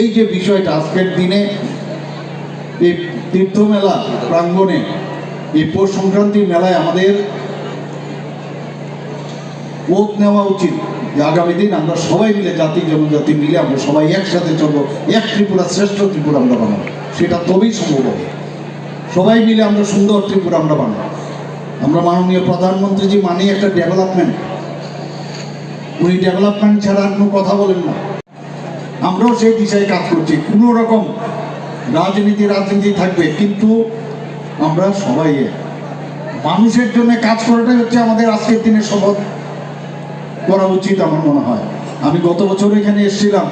এই যে বিষয়টা আজকের দিনে এই তীর্থমেলা প্রাঙ্গণে এই পৌষ সংক্রান্তির মেলায় আমাদের ওত নেওয়া উচিত যে আগামী দিন আমরা সবাই মিলে জাতি জনজাতি মিলে আমরা সবাই একসাথে চলবো, এক ত্রিপুরা শ্রেষ্ঠ ত্রিপুরা আমরা বানাবো। সেটা তবেই সম্ভব হবে। সবাই মিলে আমরা সুন্দর ত্রিপুরা আমরা বানাবো। আমরা মাননীয় প্রধানমন্ত্রীজি মানে একটা ডেভেলপমেন্ট, উনি ডেভেলপমেন্ট ছাড়া আর কোনো কথা বলেন না। আমরাও সেই দিশায় কাজ করছি। কোনো রকম রাজনীতি থাকবে, কিন্তু আমরা সবাই মানুষের জন্য কাজ করাটাই হচ্ছে আমাদের আজকের দিনে শপথ করা উচিত আমার মনে হয়। আমি গত বছর এখানে এসেছিলাম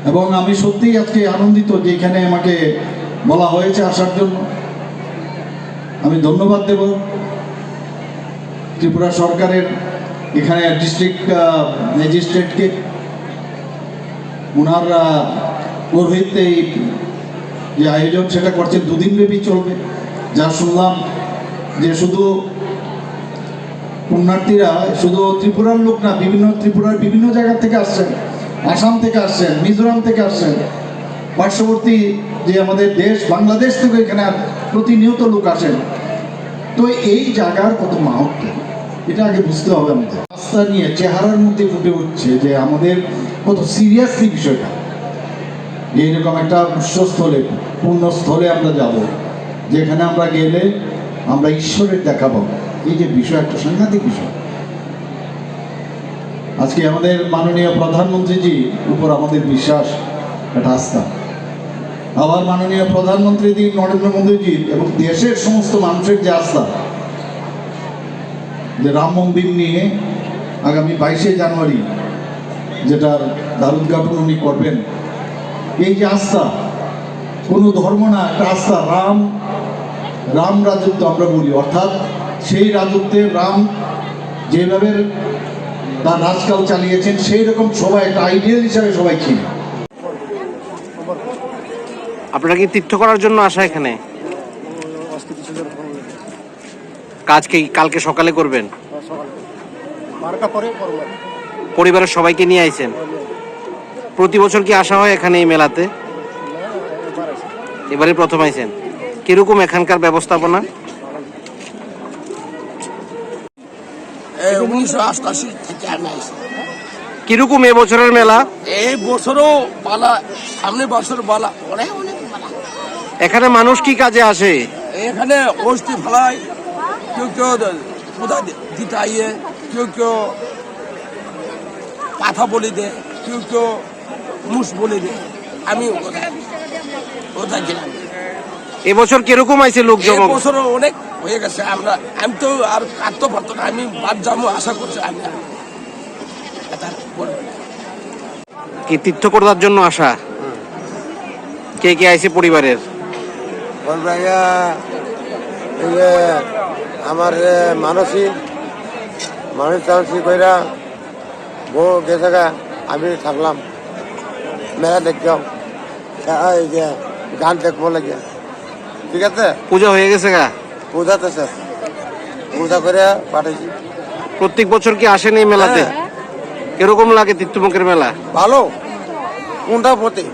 এবং আমি সত্যিই আজকে আনন্দিত যে এখানে আমাকে বলা হয়েছে আসার জন্য। আমি ধন্যবাদ দেব ত্রিপুরা সরকারের এখানে ডিস্ট্রিক্ট ম্যাজিস্ট্রেটকে, ওনার পৌরোহিত্যে এই যে আয়োজন সেটা করছেন, দুদিন ব্যাপী চলবে। যা শুনলাম যে শুধু পুণ্যার্থীরা শুধু ত্রিপুরার লোক না, ত্রিপুরার বিভিন্ন জায়গা থেকে আসছেন, আসাম থেকে আসছেন, মিজোরাম থেকে আসছেন, পার্শ্ববর্তী যে আমাদের দেশ বাংলাদেশ থেকে এখানে প্রতিনিয়ত লোক আসেন। তো এই জায়গার কত মাহাত্ম্য এটা আগে বুঝতে হবে আমাদের। রাস্তা নিয়ে চেহারার মধ্যে ফুটে উঠছে যে আমাদের কত সিরিয়াসলি বিষয়টা, যে এরকম একটা উৎসস্থলে পুণ্যস্থলে আমরা যাব, যেখানে আমরা গেলে আমরা ঈশ্বরের দেখা পাবো। এই যে বিষয়, একটা সাংঘাতিক বিষয়। আজকে আমাদের মাননীয় প্রধানমন্ত্রীজি উপর আমাদের বিশ্বাস, একটা আস্থা। আবার মাননীয় প্রধানমন্ত্রীজি নরেন্দ্র মোদীজির এবং দেশের সমস্ত মানুষের যে আস্থা, যে রাম মন্দির নিয়ে আগামী 22শে জানুয়ারি যেটার দ্বারোদ্ঘাটন উনি করবেন, এই যে আস্থা, কোনো ধর্ম না, একটা আস্থা। রাম রাজত্ব আমরা বলি, অর্থাৎ সেই রাজত্বে রাম যেভাবে তার রাজকাল চালিয়েছেন সেই রকম সবাই একটা আইডিয়াল হিসাবে সবাই ছিল। আপনারা কি তীর্থ করার জন্য আসা এখানে? কালকে সকালে করবেন? পরিবারের সবাইকে নিয়ে আইছেন? প্রতি বছর কি আসা হয় এখানে এই মেলাতে? এবারে প্রথম আইছেন। কিরকম এখানকার ব্যবস্থাপনা? 1988 থেকে আমি আইছি। কিরকম এবছরের মেলা? এই বছরও বালা, সামনে বছর বালা, অনেক বালা। এখানে মানুষ কি কাজে আসে? এখানে অষ্টি ফেলায়, কেউ পূজা দিতে আইয়ে, কেউ পাথা বলি দে, কেউ মুস বলি দে। আমি ওটা গেলাম। এবছর কিরকম আইছে লোক জমা? বছরও অনেক হয়ে গেছে। আমি তো আর কাটতে পারতো না, আমি বাদ যাবো আশা করছি। আমি কি তীর্থ করার জন্য আসা? কে কে আইছে পরিবারের? আমার মানসী কইরা বউ গেছে গা, আমি থাকলাম মেলা দেখলাম, এই যে গান দেখবো লাগিয়া। ঠিক আছে, পূজা হয়ে গেছে গা? পূজাতে স্যার পূজা করে পাঠাইছি। প্রত্যেক বছর কি আসেন এই মেলাতে? কিরকম লাগে তীর্থমুখের মেলা? ভালো। কোনটা প্রতি